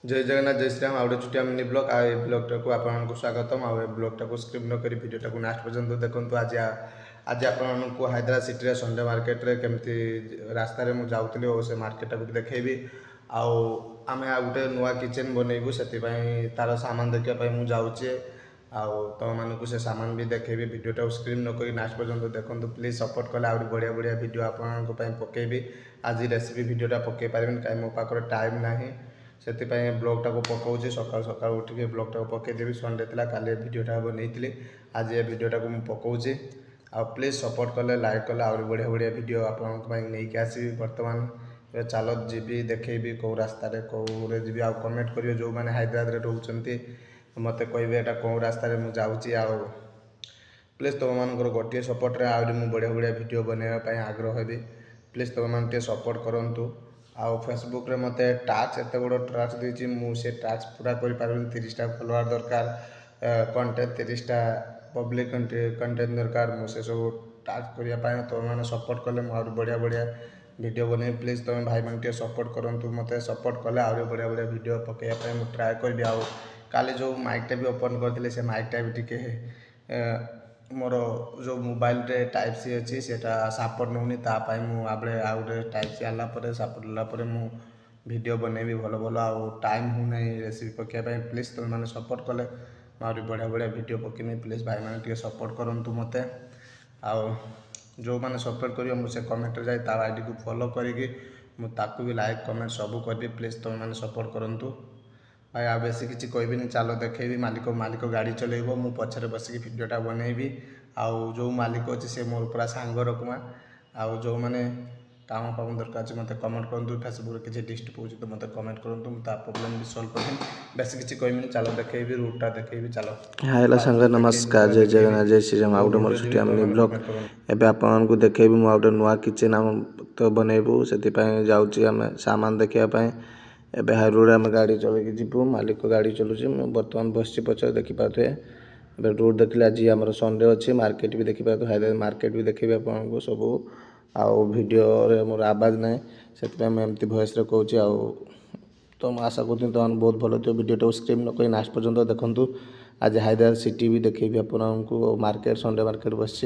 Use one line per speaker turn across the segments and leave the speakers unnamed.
जय जगन्नाथ जय श्रीराम आउ छुटिया मिनी ब्लॉग आ ब्लॉगटा को आपको स्वागतम आ ब्लॉगटा को स्क्रिप न करी वीडियोटा को लास्ट पर्यंत देखूँ। आज आपको हैदराबाद सिटी संडे मार्केट रे केमती रास्तार मुझे जाऊँगी और से मार्केटा को देखी आम आ गोटे नुआ किचेन बनइबू से तार सामान देखापी मुझे जाऊँचे तुम मानक से सामान भी देखेबी वीडियोटा स्क्रीन न करी लास्ट पर्यंत देखो प्लीज सपोर्ट कले आहरी बढ़िया बढ़िया वीडियो आपको पकेबी। आज रेसिपी वीडियोटा पकई पारे कहीं मो पाखे टाइम ना से ब्लॉगटा को पकाऊँ सकाल सकाल उठिक ब्लॉगटा को पकईदेवी संडे था काली वीडियोटा बनी आज ये वीडियोटा को पकाऊँ आ प्लीज सपोर्ट कले लाइक कले आहरी बढ़िया बढ़िया वीडियो आपको आसबि। बर्तमान चल जी देखेबी कौ रास्तार कौरे जी आ कमेंट करेंगे जो मैंने हैदराबाद रोचे मत कहे यहाँ कौ रास्तार मुझे जाऊँगी प्लीज तुम मान गोटे सपोर्ट आहरी मुझे बढ़िया बढ़िया वीडियो बनवाई आग्रह हेबी। प्लीज तुम मैंने सपोर्ट करूँ आउ फेसबुक रे मते टास्क एत बड़ टास्क देती मुझे टास्क पूरा कर 30टा फॉलोअर दरकार कंटेंट 30टा पब्लिक कंटेंट दरकार मुझे सब टास्क करने तुम मैंने सपोर्ट कले मुझे बढ़िया बढ़िया वीडियो बने। प्लीज तुम भाई मैंने सपोर्ट करूँ मत सपोर्ट कले आहरी बढ़िया बढ़िया वीडियो पकड़ा मुझे ट्राए करी। काली जो माइकटा भी ओपन करते से माइकटा भी टी मोर जो मोबाइल रे टाइप सी अच्छी से सापोर्ट नौनी तापाई मुझे आउ गए टाइप सी आलापर सापोर्ट मु वीडियो बनैबी भल भल आउ टाइम हो नहीं रेसिपी पकाइबाई। प्लीज तुम मैंने सपोर्ट कले मुझे बढ़िया बढ़िया वीडियो पकेनी प्लीज भाई मैंने सपोर्ट करूँ मत आउ जो मैंने सपोर्ट कर मुझे कमेंट जाए ता आईडी को फॉलो करके मुझे भी लाइक कमेंट सब करी। प्लीज तुम मैंने सपोर्ट करूँ भाई आ बेसी किसी कहबी चलो देखेबी मालिक मालिक गाड़ी चलेब मु पछरे बसिक वीडियोटा बनैबी आउ जो मालिक अच्छे सी मोर पूरा सांग रकमा आउ जो मैंने काम फाम दरकार अच्छे मत कमेंट करूँ फेसबुक किसी डिस्टर्ब हो तो मत कमेंट करूँ ता प्रोब्लेम भी सल्व कर बेसी किसी कहबी चलो देखेबी रूटटा देखेबी चलो
हेलो संग नमस्कार जय जगन्नाथ जय श्रीराम आउ गोटे मोर छुटिया मिनी ब्लॉग एबे आपको देखेबी मु गोटे नुआ किचेन आम तो बनइबू से जाऊँगी आम सामान देखापी। एबे हाईरोड आम गाड़ी चलके जीवु मालिक गाड़ी चलुची बर्तमान बस पचार देखिपे ए रोड देखिले आज आम संडे अच्छे मार्केट भी देखिपे हैदराबाद मार्केट भी देखेबी आपको सब आउ वीडियो मोर आवाज ना से एमती भयस कहूँ आउ तो आशा करती तुम बहुत भल थो वीडियो स्क्रीन न करी लास्ट पर्यंत देखूँ। आज हैदराबाद सिटी भी देखेबी आपको मार्केट संडे मार्केट बस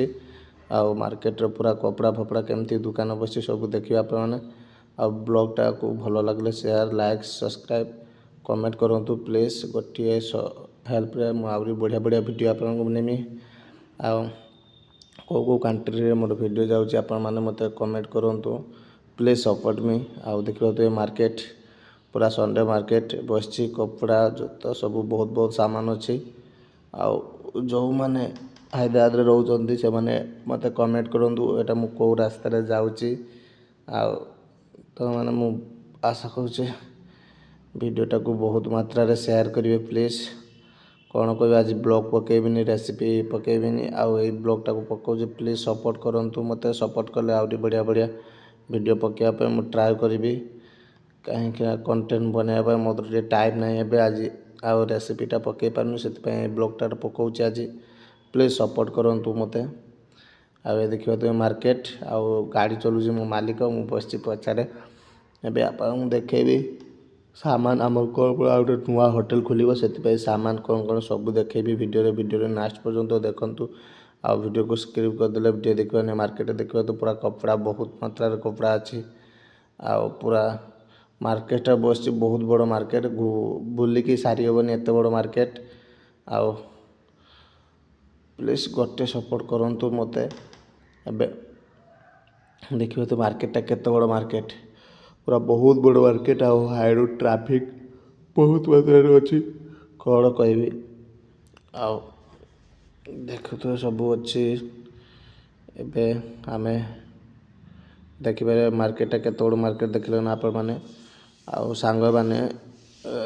आउ मार्केट पूरा कपड़ा फपड़ा केमती दुकान बस सब देखिए आप ब्लॉगटा को भल लगे शेयर लाइक सब्सक्राइब कमेंट करूँ प्लीज गोटे हेल्प आहरी बढ़िया बढ़िया वीडियो आपको बनेमी आउ कौ कंट्री मोर वीडियो जाऊँगी आपने मत कमेंट करूँ प्लीज सपोर्ट मी आउ देखिए तो मार्केट पूरा संडे मार्केट बस कपड़ा जूता सब बहुत बहुत सामान अच्छी आउ जो मैंने हैदराबाद रोचे से मत कमेंट करूँ यहाँ मु कौ रास्तार जाऊँगी आउ तो मैंने मु आशा करुचे वीडियोटा को बहुत मात्रा रे शेयर करेंगे प्लीज कौन कह आज ब्लॉग पकेबिनी रेसिपी पकेबिनी आउ ये ब्लॉगटा को पकाऊँ प्लीज सपोर्ट करूँ मत सपोर्ट कले आहरी बढ़िया बढ़िया वीडियो पकाइबा मुझे ट्राए करी कहीं कंटेंट बनवाई मोर टाइम ना आज आउ रेसिपीटा पकई पार्नि से ब्लॉगटा पकाऊँ आज प्लीज सपोर्ट करूँ मत आए देखिए तुम मार्केट आउ गाड़ी चलुची मो मालिक मु बस पचारे एबे आपको देखेबी सामान आम कौन गोटे नुआ होटेल खोल से सामान कौन कौन सब देखेबी वीडियो लास्ट पर्यंत देखूँ आ वीडियो को स्क्रिप करदे वीडियो देखा मार्केट देखा तो पूरा कपड़ा बहुत मात्रा कपड़ा अच्छी आउ पूरा मार्केट बस बहुत बड़ मार्केट बुलिकी सारी हेनी एत बड़ मार्केट आउ प्लीज गोटे सपोर्ट करूँ मत एबे देखिए तो मार्केटा केत बड़ मार्केट पूरा बहुत बड़ मार्केट आउ हाईरोड ट्रैफिक बहुत मात्रा अच्छी कौन कहबी आउ देख तो सब अच्छी एबे आमे देखिपारे मार्केटा केत बड़ मार्केट देखले ना आपण मैंने आउ सांग मैंने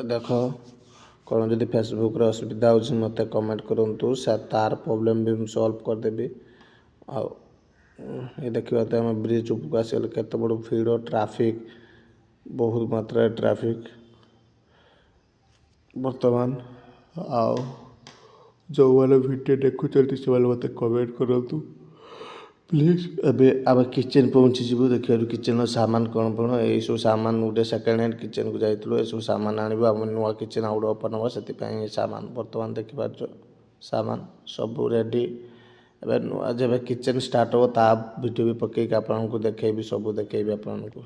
देख कौन जदि फेसबुक रे असुविधा हो मत कमेंट करूँ तार प्रोब्लेम भी सल्व करदेवी आउ ये देखिए तो आम ब्रिज उपक आसगले केत बड़ भीड़ ट्रैफिक बहुत मात्रा ट्रैफिक बर्तमान आउ जो मैंने वीडियो देखुं से मत कमेंट करूँ ପ୍ଲିଜ୍ ଏବେ ଆମେ କିଚେନ୍ ପହଞ୍ଚିଯିବୁ ଦେଖିବାରୁ କିଚେନ୍ର ସାମାନ କ'ଣ ଏଇସବୁ ସାମାନ ଗୋଟେ ସେକେଣ୍ଡ ହ୍ୟାଣ୍ଡ କିଚେନ୍କୁ ଯାଇଥିଲୁ ଏସବୁ ସାମାନ ଆଣିବୁ ଆମ ନୂଆ କିଚେନ୍ ଆଉ ଗୋଟେ ଓପନ୍ ହେବ ସେଥିପାଇଁ ଏ ସାମାନ ବର୍ତ୍ତମାନ ଦେଖିପାରୁଛ ସାମାନ ସବୁ ରେଡ଼ି ଏବେ ନୂଆ ଯେବେ କିଚେନ୍ ଷ୍ଟାର୍ଟ ହେବ ତା ଭିଡ଼ିଓ ବି ପକେଇକି ଆପଣଙ୍କୁ ଦେଖେଇବି ସବୁ ଦେଖେଇବି ଆପଣଙ୍କୁ।